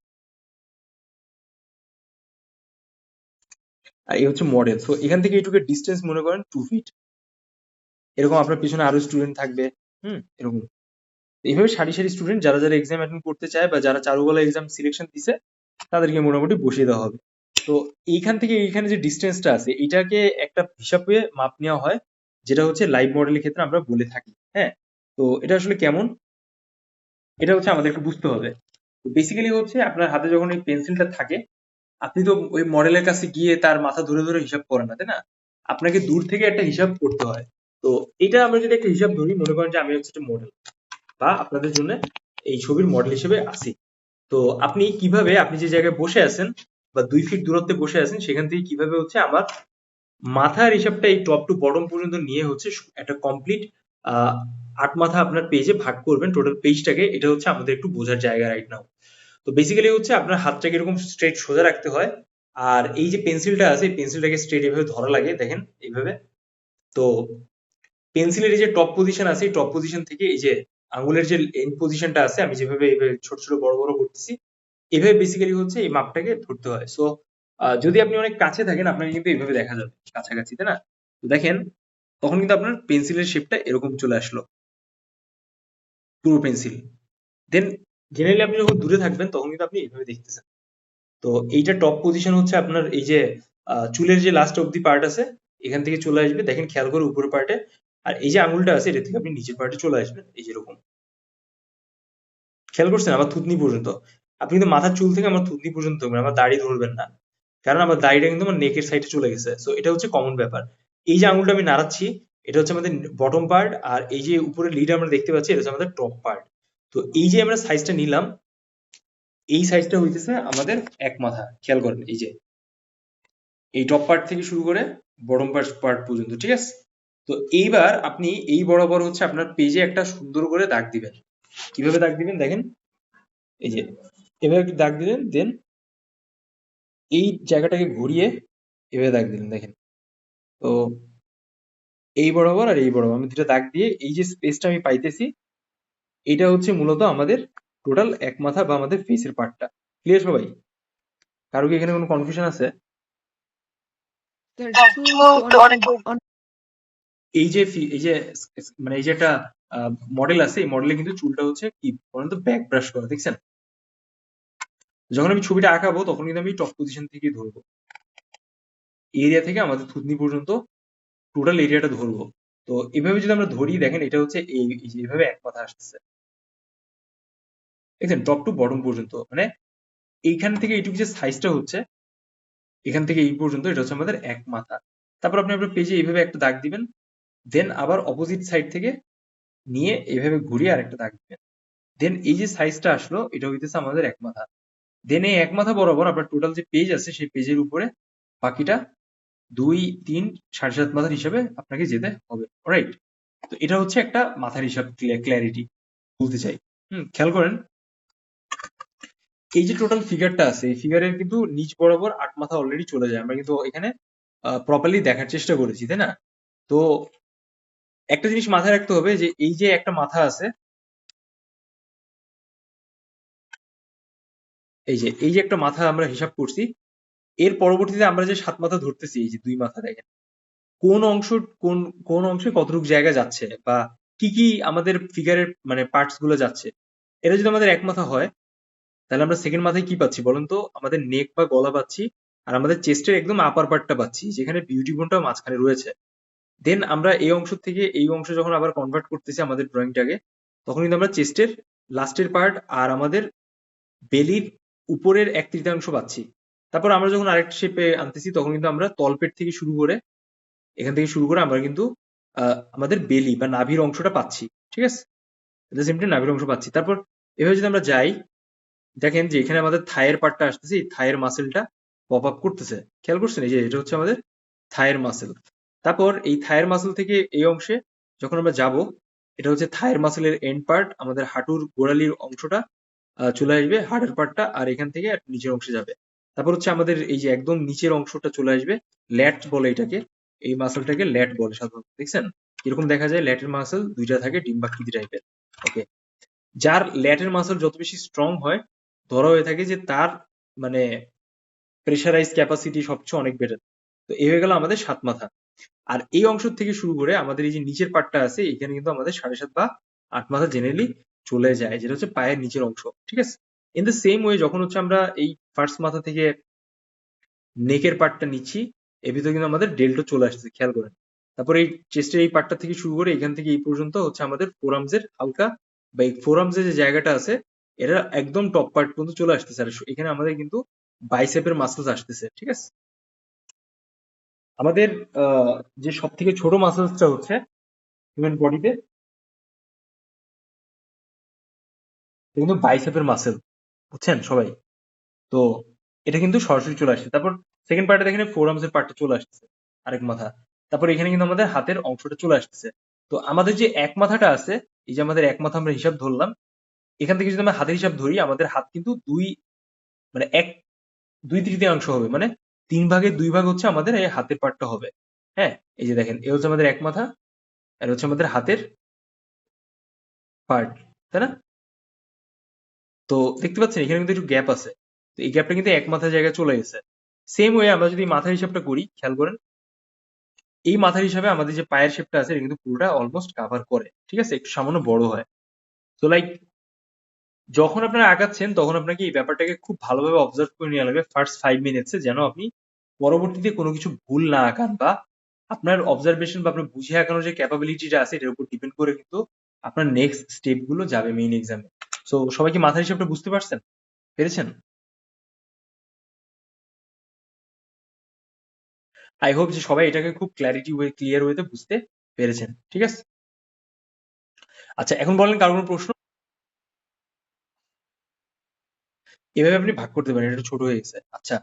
আর এই হচ্ছে মডেল। সো এখান থেকে এইটুকু ডিস্টেন্স মনে করেন 2 ফিট, এরকম আপনার পিছনে আরো স্টুডেন্ট থাকবে, এরকম এইভাবে সারি সারি স্টুডেন্ট যারা যারা এক্সাম অ্যাটেন্ড করতে চায় বা যারা চারুকলা এক্সাম সিলেকশন দিছে তাদেরকে মোটামুটি বসিয়ে দেওয়া হবে। তো এইখান থেকে এইখানে যে ডিস্টেন্সটা আছে এটাকে একটা হিসাবে মাপ নেওয়া হয়, যেটা হচ্ছে লাইভ মডেলের ক্ষেত্রে আমরা বলে থাকি। হ্যাঁ, তো এটা আসলে কেমন, এটা হচ্ছে আমাদেরকে বুঝতে হবে। তো বেসিক্যালি হচ্ছে আপনার হাতে যখন এই পেন্সিলটা থাকে, আপনি তো ওই মডেলের কাছে গিয়ে তার মাথা ধরে ধরে হিসাব করেন না, তাই না? আপনাকে দূর থেকে একটা হিসাব করতে হয়। তো এটা আমরা যদি একটা হিসাব ধরি, মনে করেন যে আমি হচ্ছে একটা মডেল বা আপনাদের জন্য এই ছবির মডেল হিসেবে আছি। তো আপনি কিভাবে, আপনি যে জায়গায় বসে আছেন বা 2 ফিট দূরত্বে বসে আছেন সেখান থেকে কিভাবে হচ্ছে আমার মাথার হিসাবটা এই টপ টু বটম পর্যন্ত নিয়ে হচ্ছে একটা কমপ্লিট 8 মাথা আপনার পেজে ভাগ করবেন টোটাল পেজটাকে, এটা হচ্ছে আমাদের একটু বোঝার জায়গা রাইট নাও। তো বেসিক্যালি হচ্ছে আপনার হাতটাকে এরকম স্ট্রেট সোজা রাখতে হয়, আর এই যে পেন্সিলটা আছে পেন্সিলটাকে স্ট্রেট এভাবে ধরা লাগে, দেখেন এইভাবে। তো পেন্সিলের এই যে টপ পজিশন আছে, এই টপ পজিশন থেকে এই যে আঙ্গুলের যে এন্ড পজিশনটা আছে, আমি যেভাবে এইভাবে ছোট ছোট বড় বড় করতেছি, এভাবে বেসিক্যালি হচ্ছে এই মাপটাকে ধরতে হয়। সো যদি আপনি অনেক কাছে থাকেন আপনাকে কিন্তু এইভাবে দেখা যাবে কাছাকাছি, তাই না? তো দেখেন তখন কিন্তু আপনার পেন্সিলের শেপটা এরকম চলে আসলো, পুরো পেন্সিল। দেন জেনারেলি আপনি যখন দূরে থাকবেন তখন কিন্তু আপনি এইভাবে দেখতেছেন। তো এইটা টপ পজিশন হচ্ছে আপনার এই যে চুলের যে লাস্ট অব্দি পার্ট আছে এখান থেকে চলে আসবে, দেখেন খেয়াল করে উপরের পার্টে। আর এই যে আঙুলটা আছে এটা থেকে আপনি নিচের পার্টে চলে আসবেন, এই যেরকম খেয়াল করছেন, আবার থুতনি পর্যন্ত। আপনি কিন্তু মাথার চুল থেকে আমার থুতনি পর্যন্ত ধরবেন, আমার দাড়ি ধরবেন না, কারণ আমার দাড়িটা কিন্তু আমার নেকের সাইডে চলে গেছে। সো এটা হচ্ছে কমন ব্যাপার। এই যে আঙুলটা আমি নাড়াচ্ছি এটা হচ্ছে আমাদের বটম পার্ট, আর এই যে উপরে লিড আমরা দেখতে পাচ্ছি এটা হচ্ছে আমাদের টপ পার্ট। তো এই যে আমরা সাইজটা নিলাম, এই সাইজটা হইতেছে আমাদের এক মাথা। খেয়াল করেন এই যে এই টপ পার্ট থেকে শুরু করে বটম পার্ট পর্যন্ত, ঠিক আছে? তো এইবার আপনি এই বরাবর হচ্ছে আপনার পেজে একটা সুন্দর করে দাগ দিবেন। কিভাবে দাগ দিবেন দেখেন, এই যে এভাবে একটু দাগ দিলেন, দেন এই জায়গাটাকে ঘুরিয়ে এভাবে দাগ দিলেন, দেখেন। তো এই বরাবর আর এই বরাবর আমি দুটো দাগ দিয়ে এই যে স্পেসটা আমি পাইতেছি, এটা হচ্ছে মূলত আমাদের টোটাল এক মাথা বা আমাদের ফেসের পার্টটা। ক্লিয়ার সবাই? কারো কি এখানে কোনো কনফিউশন আছে? তার চুল তো অনেক এই যে এই যে মানে এই যে একটা মডেল আছে, এই মডেলে কিন্তু চুলটা হচ্ছে কি বলেন তো ব্যাক ব্রাশ করা, দেখছেন? যখন আমি ছবিটা আঁকাবো তখন কিন্তু আমি টপ পজিশন থেকে ধরবো, এরিয়া থেকে আমাদের থুতনি পর্যন্ত টোটাল এরিয়াটা ধরবো। তো এভাবে যদি আমরা ধরি, দেখেন এটা হচ্ছে এই যে এভাবে এক মাথা আসতেছে, দেখছেন? টপ টু বটম পর্যন্ত, মানে এইখান থেকে এইটুকু যে সাইজটা হচ্ছে এখান থেকে এই পর্যন্ত, এটা হচ্ছে আমাদের এক মাথা। তারপর আপনি আপনার পেজে এইভাবে একটা দাগ দিবেন, দেন আবার অপোজিট সাইড থেকে নিয়ে এইভাবে ঘুরিয়ে আরেকটা দাগ দিবেন, দেন এই যে সাইজটা আসলো এটা হইতেছে আমাদের এক মাথা। দেন এই এক মাথা বরাবর আপনার টোটাল যে পেজ আছে সেই পেজের উপরে বাকিটা 2, 3, 7.5 মাথার হিসাবে আপনাকে যেতে হবে, রাইট? তো এটা হচ্ছে একটা মাথার হিসাব, ক্ল্যারিটি বলতে চাই। খেয়াল করেন এই যে টোটাল ফিগারটা আছে এই ফিগারের কিন্তু নিচ বরাবর 8 মাথা অলরেডি চলে যায়, আমরা কিন্তু এখানে প্রপারলি দেখার চেষ্টা করেছি, তাই না? তো একটা জিনিস মাথায় রাখতে হবে যে এই যে একটা মাথা আছে, এই যে একটা মাথা আমরা হিসাব করছি, এর পরবর্তীতে আমরা যে 7 মাথা ধরতেছি, এই যে 2 মাথা, দেখেন কোন অংশ কোন কোন অংশে কতটুকু জায়গা যাচ্ছে বা কি কি আমাদের ফিগারের মানে পার্টস গুলো যাচ্ছে। এটা যদি আমাদের এক মাথা হয় তাহলে আমরা সেকেন্ড মাথায় কি পাচ্ছি বলেন তো? আমাদের নেক বা গলা পাচ্ছি, আর আমাদের চেস্টের একদম আপার পার্টটা পাচ্ছি যেখানে বিউটি বোনটাও মাঝখানে রয়েছে। দেন আমরা এই অংশ থেকে এই অংশ যখন আবার কনভার্ট করতেছি আমাদের ড্রয়িংটাকে, তখন কিন্তু আমরা চেস্টের লাস্টের পার্ট আর আমাদের বেলির উপরের 1/3 পাচ্ছি। তারপর আমরা যখন আরেকটা শেপে আনতেছি তখন কিন্তু আমরা তলপেট থেকে শুরু করে এখান থেকে শুরু করে আমরা কিন্তু আমাদের বেলি বা নাভির অংশটা পাচ্ছি, ঠিক আছে? সিম্পলি নাভির অংশ পাচ্ছি। তারপর এভাবে যদি আমরা যাই, দেখেন যে এখানে আমাদের থায়ের পার্টটা আসতেছে, এই থায়ের মাসেলটা পপ আপ করতেছে, খেয়াল করছেন? এই যে এটা হচ্ছে আমাদের থায়ের মাসেল। তারপর এই থায়ের মাসেল থেকে এই অংশে যখন আমরা যাব এটা হচ্ছে থাইয়ের মাসেলের এন্ড পার্ট, আমাদের হাঁটুর গোড়ালির অংশটা চলে আসবে হাড়ের পার্টটা, আর এখান থেকে নিচের অংশে যাবে। তারপর হচ্ছে আমাদের এই যে একদম নিচের অংশটা চলে আসবে, ল্যাট বলে এটাকে, এই মাসেলটাকে ল্যাট বলে সাধারণত। দেখছেন এরকম দেখা যায়, ল্যাটের মাসেল দুইটা থাকে ডিম্বাকৃতি টাইপের। ওকে, যার ল্যাটের মাসেল যত বেশি স্ট্রং হয়, ধরা হয়ে থাকে যে তার মানে প্রেশারাইজ ক্যাপাসিটি সবচেয়ে অনেক বেটার। তো এই হয়ে গেল আমাদের 7 মাথা। আর এই অংশ থেকে শুরু করে আমাদের এই যে নিচের পার্টটা আছে, এখানে কিন্তু আমাদের 7.5 বা 8 মাথা জেনারেলি চলে যায়, যেটা হচ্ছে পায়ের নিচের অংশ। ঠিক আছে, ইন দ্য সেম ওয়ে যখন হচ্ছে আমরা এই ফার্স্ট মাথা থেকে নেকের পার্টটা নিচ্ছি, এর ভিতরে কিন্তু আমাদের ডেল্টো চলে আসছে, খেয়াল করেন। তারপর এই চেস্টের এই পার্টটা থেকে শুরু করে এখান থেকে এই পর্যন্ত হচ্ছে আমাদের ফোরামসের হালকা, বা এই ফোরামসের যে জায়গাটা আছে, এটা একদম টপ পার্ট পর্যন্ত চলে আসতেছে। আর এখানে আমাদের কিন্তু বাইসেপের মাসেলস আসতেছে। ঠিক আছে, আমাদের যে সব থেকে ছোট মাসেলসটা হচ্ছে হিউম্যান বডিতে, কিন্তু বাইসেপের মাসেল, বুঝছেন সবাই? তো এটা কিন্তু সরাসরি চলে আসছে। তারপর সেকেন্ড পার্টে দেখেন ফোরামস এর পার্টটা চলে আসতেছে, আরেক মাথা। তারপর এখানে কিন্তু আমাদের হাতের অংশটা চলে আসতেছে। তো আমাদের যে এক মাথাটা আছে, এই যে আমাদের এক মাথা আমরা হিসাব ধরলাম, এখান থেকে যদি আমরা হাতের হিসাব ধরি, আমাদের হাত কিন্তু মানে 2/3 হবে, মানে 3 ভাগের 2 ভাগ হচ্ছে আমাদের এই হাতের পার্টটা হবে। হ্যাঁ, এই যে দেখেন, এ হচ্ছে আমাদের এক মাথা, আর হচ্ছে আমাদের হাতের পার্ট, তাই না? তো দেখতে পাচ্ছেন এখানে কিন্তু একটু গ্যাপ আছে, তো এই গ্যাপটা কিন্তু এক মাথার জায়গায় চলে গেছে। সেম ওয়ে আমরা যদি মাথার হিসাবটা করি, খেয়াল করেন, এই মাথার হিসাবে আমাদের যে পায়ের শেপটা আছে, এটা কিন্তু পুরোটা অলমোস্ট কাভার করে। ঠিক আছে, একটু সামান্য বড় হয়। তো লাইক যখন আপনারা আগাচ্ছেন, তখন আপনাকে এই ব্যাপারটাকে খুব ভালোভাবে অবজার্ভ করে নেওয়া লাগবে ফার্স্ট 5 মিনিটসে, যেন আপনি পরবর্তীতে কোনো কিছু ভুল না আঁকান, বা আপনার অবজারভেশন বা আপনার বুঝে আঁকানোর যে ক্যাপাবিলিটিটা আছে, এটার উপর ডিপেন্ড করে কিন্তু আপনার নেক্সট স্টেপ গুলো যাবে মেইন এক্সামে। সো সবাই কি মাথার হিসাবটা বুঝতে পারছেন, পেরেছেন? আই হোপ যে সবাই এটাকে খুব ক্লিয়ার ওয়েতে বুঝতে পেরেছেন। ঠিক আছে, আচ্ছা এখন বলেন কারো কোনো প্রশ্ন? এভাবে আপনি ভাগ করতে পারেন, এটা একটু ছোট হয়ে গেছে। আচ্ছা,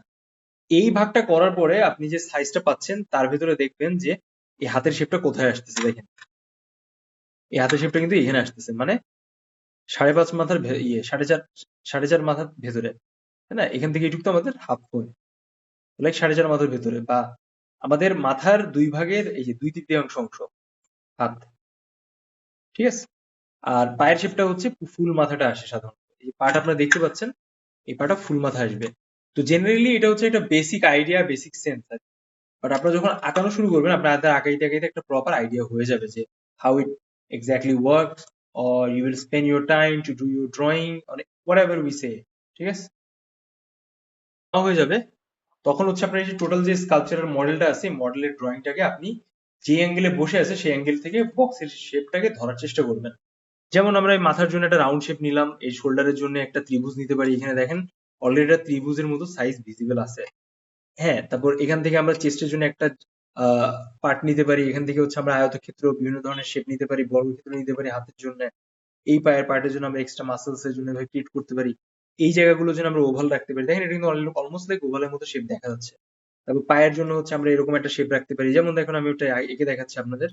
এই ভাগটা করার পরে আপনি যে সাইজটা পাচ্ছেন, তার ভেতরে দেখবেন যে এই হাতের শেপটা কোথায় আসতেছে। দেখেন এই হাতের শেপটা কিন্তু এখানে আসতেছে, মানে 5.5 মাথার সাড়ে চার মাথার ভেতরে, তাই না? এখান থেকে এটুকু তো আমাদের হাফ হয়, লাইক 4.5 মাথার ভেতরে, বা আমাদের মাথার 2 ভাগের এই যে 2/3 অংশ হাত। ঠিক আছে, আর পায়ের শেপটা হচ্ছে ফুল মাথাটা আসে সাধারণত, এই পাটা আপনারা দেখতে পাচ্ছেন, এই পাটা ফুল মাথা আসবে। তো জেনারেলি এটা হচ্ছে একটা basic idea, basic sense. But আপনারা যখন আঁকানো শুরু করবেন, আপনার হাতে আঁকাইতে আঁকাইতে একটা প্রপার আইডিয়া হয়ে যাবে যে how it exactly works, or you will spend your time to do your drawing, অনেক হোয়াট এভার উই সে। ঠিক আছে, হয়ে যাবে। তখন হচ্ছে আপনার এই যে টোটাল যে স্কালপচারের মডেলটা আছে, মডেলের ড্রয়িংটাকে আপনি যে অ্যাঙ্গেলে বসে আছে, সেই অ্যাঙ্গেল থেকে বক্সের শেপটাকে ধরার চেষ্টা করবেন। যেমন আমরা এই মাথার জন্য একটা রাউন্ড শেপ নিলাম, এই শোল্ডারের জন্য একটা ত্রিভুজ নিতে পারি। এখানে দেখেন অলরেডি একটা ত্রিভুজের মতো সাইজ ভিজিবল আছে। হ্যাঁ, তারপর এখান থেকে আমরা চেস্টের জন্য একটা পার্ট নিতে পারি। এখান থেকে হচ্ছে আমরা আয়তক্ষেত্র বিভিন্ন ধরনের শেপ নিতে পারি, বর্গক্ষেত্র নিতে পারি হাতের জন্য। এই পায়ের পার্টের জন্য আমরা এক্সট্রা মাসেলস এর জন্য এভাবে ক্রিয়েট করতে পারি। এই জায়গাগুলোর জন্য আমরা ওভাল রাখতে পারি। দেখেন এটা কিন্তু অলমোস্ট লাইক ওভালের মতো শেপ দেখা যাচ্ছে। তারপর পায়ের জন্য হচ্ছে আমরা এরকম একটা শেপ রাখতে পারি, যেমন দেখুন আমি ওটা এঁকে দেখাচ্ছি আপনাদের,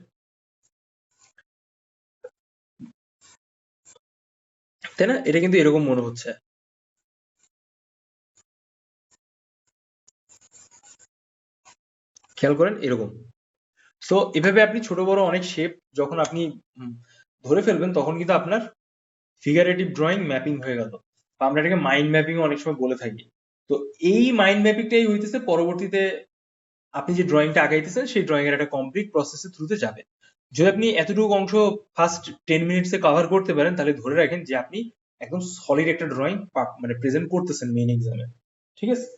তাই না? এটা কিন্তু এরকম মনে হচ্ছে, খেয়াল করেন এরকম। সো এভাবে আপনি ছোট বড় অনেক শেপ যখন আপনি ধরে ফেলবেন, তখন কিন্তু আপনার ফিগারেটিভ ড্রয়িং ম্যাপিং হয়ে গেল, বা আমরা এটাকে মাইন্ড ম্যাপিং অনেক সময় বলে থাকি। তো এই মাইন্ড ম্যাপিংটাই হইতেছে পরবর্তীতে আপনি যে ড্রয়িংটা আগাইতেছেন, সেই ড্রয়িং এর একটা কমপ্লিট প্রসেসের থ্রুতে যাবে। যদি আপনি এতটুকু অংশ ফার্স্ট 10 মিনিটসে কভার করতে পারেন, তাহলে ধরে রাখেন যে আপনি একদম সলিড একটা ড্রয়িং মানে প্রেজেন্ট করতেছেন মেইন এক্সামে। ঠিক আছে,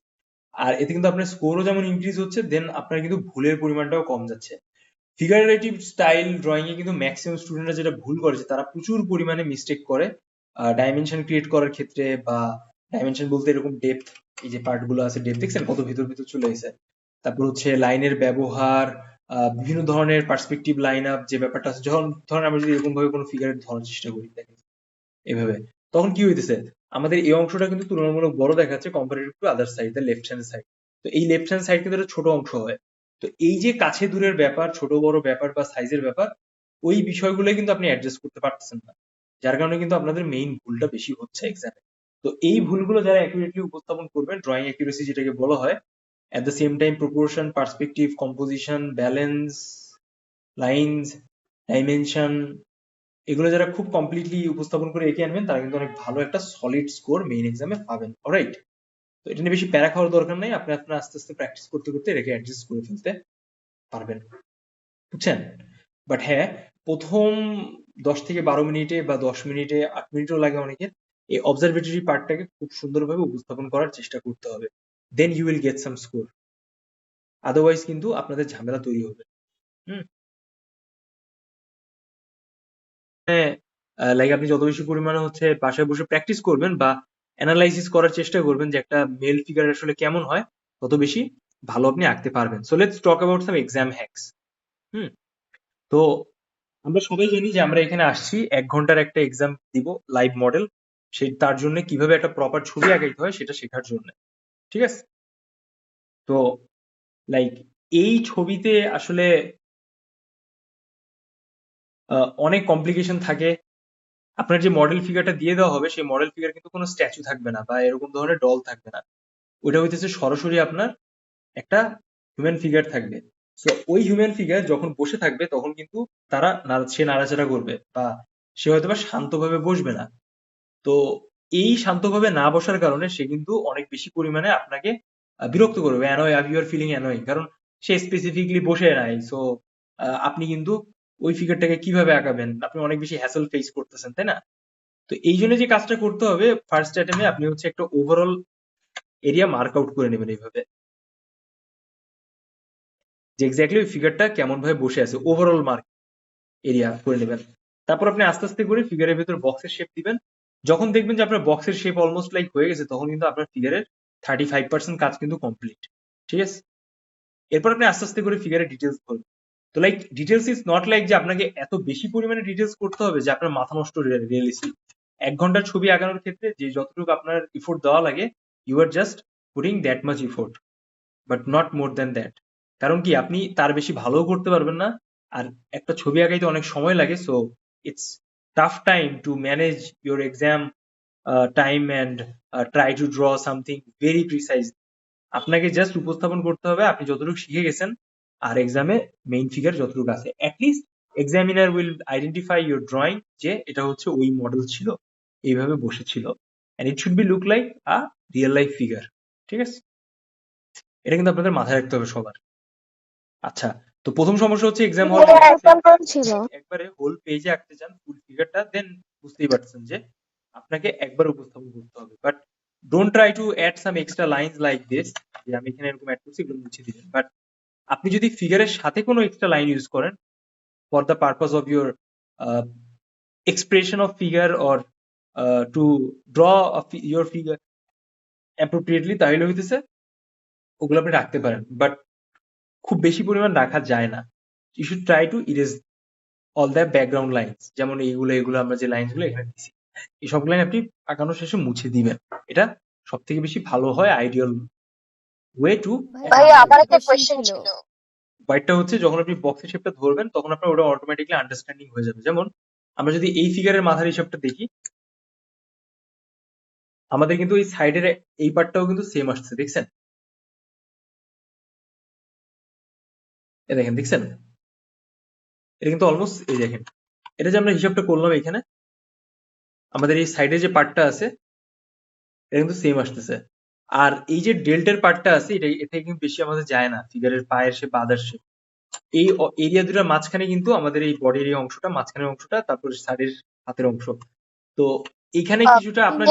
আর এতে কিন্তু আপনার স্কোরও যেমন ইনক্রিজ হচ্ছে, দেন আপনার কিন্তু ভুলের পরিমাণটাও কম যাচ্ছে। ফিগারেটিভ স্টাইল ড্রয়িং এ কিন্তু ম্যাক্সিমাম স্টুডেন্টরা যেটা ভুল করেছে, তারা প্রচুর পরিমাণে মিস্টেক করে ডাইমেনশন ক্রিয়েট করার ক্ষেত্রে, বা ডাইমেনশন বলতে এরকম ডেপথ, এই যে পার্ট গুলো আছে ডেপথ দেখছেন কত ভিতর ভিতর চলে গেছে। তারপর হচ্ছে লাইনের ব্যবহার, বিভিন্ন ধরনের পার্সপেক্টিভ লাইন আপ যে ব্যাপারটা আছে, যখন ধরেন আমরা যদি এরকম ভাবে কোনো ফিগার ধরার চেষ্টা করি, দেখেন এভাবে, তখন কি হইতেছে, আমাদের এই অংশটা কিন্তু তুলনামূলক বড় দেখাচ্ছে comparative to other side, the left hand side. তো এই লেফট হ্যান্ড সাইড কিন্তু একটা ছোট অংশ হয়। তো এই যে কাছে দূরের ব্যাপার, ছোট বড় ব্যাপার বা সাইজের ব্যাপার, ওই বিষয়গুলো কিন্তু আপনি অ্যাডজাস্ট করতে পারতেছেন না, যার কারণে কিন্তু আপনাদের মেইন ভুলটা বেশি হচ্ছে এক্সামে। তো এই ভুলগুলো যারা অ্যাকুরেটলি উপস্থাপন করবেন, ড্রয়িং অ্যাকুরেসি যেটাকে বলা হয়, at the same time proportion, perspective, composition, balance, lines, dimension, এগুলো যারা খুব কমপ্লিটলি উপস্থাপন করে এঁকে আনবেন তারা কিন্তু অনেক ভালো একটা সলিড স্কোর মেইন এক্সামে পাবেন। অলরাইট, তো এটা নিয়ে বেশি প্যারা খাওয়ার দরকার নাই, আপনি আপনার আস্তে আস্তে প্র্যাকটিস করতে করতে এটাকে অ্যাডজাস্ট করে ফেলতে পারবেন, বুঝছেন? বাট হ্যাঁ, প্রথম 10 থেকে 12 মিনিটে বা 10 মিনিটে 8 মিনিটও লাগে অনেকের, এই অবজারভেটরি পার্টটাকে খুব সুন্দরভাবে উপস্থাপন করার চেষ্টা করতে হবে, then you will get some score. Otherwise কিন্তু আপনাদের ঝামেলা তৈরি হবে। হুম, লাইক আপনি যত বেশি পরিমাণে হচ্ছে বাসায় বসে প্র্যাকটিস করবেন বা অ্যানালাইসিস করার চেষ্টা করবেন যে একটা মেল ফিগার আসলে কেমন হয়, তত বেশি ভালো আপনি আঁকতে পারবেন। So let's talk about some exam hacks. Hmm, তো আমরা সবাই জানি যে আমরা এখানে আসছি 1 ঘন্টার একটা এক্সাম দিব, লাইভ মডেল, সেই তার জন্য কিভাবে একটা প্রপার ছবি আঁকাইতে হয় সেটা শেখার জন্য, ঠিক আছে? তো লাইক এই ছবিতে আসলে অনেক কমপ্লিকেশন থাকে। আপনার যে মডেল ফিগারটা দিয়ে দেওয়া হবে সেই মডেল ফিগার কিন্তু কোনো স্ট্যাচু থাকবে না বা এরকম ধরনের ডল থাকবে না, ওইটা হইতেছে সরাসরি আপনার একটা হিউম্যান ফিগার থাকবে। সো ওই হিউম্যান ফিগার যখন বসে থাকবে তখন কিন্তু সে নাড়াচাড়া করবে বা সে হয়তোবা শান্তভাবে বসবে না। তো এই শান্তভাবে না বসার কারণে সে কিন্তু অনেক বেশি পরিমাণে আপনাকে বিরক্ত করবে, annoy, you are feeling annoying, কারণ সে স্পেসিফিকলি বসে নাই। সো আপনি কিন্তু ওই ফিগারটাকে কিভাবে আঁকাবেন, আপনি অনেক বেশি হ্যাসল ফেস করতেছেন, তাই না? তো এই জন্য যে কাজটা করতে হবে, ফার্স্ট অ্যাটেম্পে আপনি হচ্ছে একটা ওভারঅল এরিয়া মার্ক আউট করে নেবেন এইভাবে, যে এক্স্যাক্টলি ওই ফিগারটা কেমন ভাবে বসে আছে, ওভারঅল মার্ক এরিয়া করে নেবেন। তারপর আপনি আস্তে আস্তে করে ফিগারের ভেতর বক্সের শেপ দিবেন। যখন দেখবেন যে আপনার বক্সের শেপ অলমোস্ট লাইক হয়ে গেছে তখন কিন্তু আপনার ফিগারের 35% কাজ কিন্তু কমপ্লিট, ঠিক আছে? এরপর আপনি আস্তে আস্তে করে ফিগারের ডিটেলস করবেন। তো like details is not like যে আপনাকে এত বেশি পরিমাণে ডিটেলস করতে হবে যে আপনার মাথা নষ্ট রিয়েলিস্টিক। 1 ঘন্টার ছবি আঁকানোর ক্ষেত্রে যে যতটুকু আপনার ইফোর্ট দেওয়া লাগে, you are just putting that much effort, but not more than that. কারণ কি আপনি তার বেশি ভালোও করতে পারবেন না, আর একটা ছবি আঁকাইতে অনেক সময় লাগে। So it's tough time to manage your exam time and try to draw something very precise. আপনাকে জাস্ট উপস্থাপন করতে হবে আপনি যতটুকু শিখে গেছেন, আর এক্সামে মেইন ফিগার যতটুকু আছে at least examiner will identify your drawing যে এটা হচ্ছে ওই মডেল ছিল, এইভাবে বসেছিল, and it should be look like a real life figure, ঠিক আছে? এটা কিন্তু আপনাদের মাথায় রাখতে হবে সবার। আচ্ছা, তো প্রথম সমস্যা হচ্ছে এক্সাম হল ছিল। একবারে হোল পেজে আঁকতে চান ফুল ফিগারটা, দেন বুঝতেই পারছেন যে আপনাকে একবার উপস্থাপন করতে হবে। But don't try to add some extra lines like this, যে আমি এখানে এরকম অ্যাড করছি এগুলো মুছে দিবেন। বাট আপনি যদি ফিগারের সাথে কোনো এক্সট্রা লাইন ইউজ করেন for the purpose of your expression of figure or two draw your figure appropriately, তাহলে হইতেছে ওগুলো আপনি রাখতে পারেন। বাট খুব বেশি পরিমাণ রাখা যায় না। You should try to erase all the background lines, যেমন এগুলো আমরা যে লাইনস গুলো এখানে দিছি, এই সব লাইন আপনি আঁকানোর শেষে মুছে দিবেন। এটা সব থেকে বেশি ভালো হয়, আইডিয়াল ওয়ে টু। ভাইয়া আমার একটা কোয়েশ্চেন ছিল। হোয়াইটটা হচ্ছে যখন আপনি বক্সের শেপটা ধরবেন তখন আপনার ওটা অটোমেটিকলি আন্ডারস্ট্যান্ডিং হয়ে যাবে। যেমন আমরা যদি এই ফিগারের মাথার হিসাবটা দেখি, আমাদের কিন্তু এই সাইডের এই পার্টটাও কিন্তু সেম আসছে, দেখছেন? এ দেখেন, দেখছেন? এটা কিন্তু অলমোস্ট, এই দেখেন, এটা যে আমরা হিসাবটা করলাম এখানে, আমাদের এই সাইডে যে পার্টটা আছে এটা কিন্তু সেম আসতেছে। আর এই যে ডেল্টের পার্টটা আছে এটা কিন্তু বেশি আমাদের যায় না, ফিগারের পায়ের শেপ, আদার শেপ। এই এরিয়া দুটার মাঝখানে কিন্তু আমাদের এই বডির এই অংশটা, মাঝখানের অংশটা, তারপর সাইডের হাতের অংশ। তো এখানে কিছুটা আপনার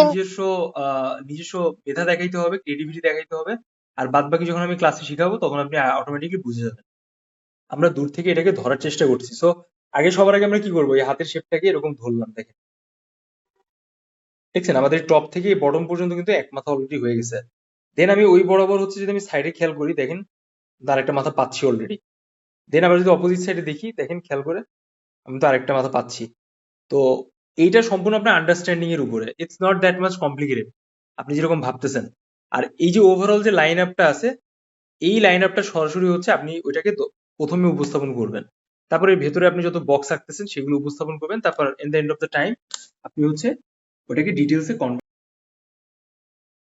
নিজস্ব মেধা দেখাইতে হবে, ক্রিয়েটিভিটি দেখাইতে হবে। আর বাদ বাকি যখন আমি ক্লাসে শিখাবো তখন আপনি অটোমেটিকলি বুঝে যাবেন। আমরা দূর থেকে এটাকে ধরার চেষ্টা করছি। সো সবার আগে আমরা কি করবো, এই হাতের শেপটাকে এরকম ধরলাম, দেখেন, দেখছেন? আমাদের টপ থেকে বটম পর্যন্ত কিন্তু এক মাথা অলরেডি হয়ে গেছে। দেন আমি ওই বরাবর হচ্ছে যদি আমি সাইডে খেয়াল করি, দেখেন তার একটা মাথা পাচ্ছি অলরেডি। দেন আবার যদি অপোজিট সাইডে দেখি, দেখেন খেয়াল করে, আমি তো আরেকটা মাথা পাচ্ছি। তো এইটা সম্পূর্ণ আপনার আন্ডারস্ট্যান্ডিং এর উপরে, it's not that much complicated আপনি যেরকম ভাবতেছেন। আর এই যে ওভারঅল যে লাইন আপটা আছে, এই লাইন আপটা সরাসরি হচ্ছে আপনি ওইটাকে প্রথমে উপস্থাপন করবেন। তারপর এর ভেতরে আপনি যত বক্স আঁকতেছেন সেগুলো উপস্থাপন করবেন, তারপর in the end of the time আপনি হচ্ছে ওটাকে ডিটেলসে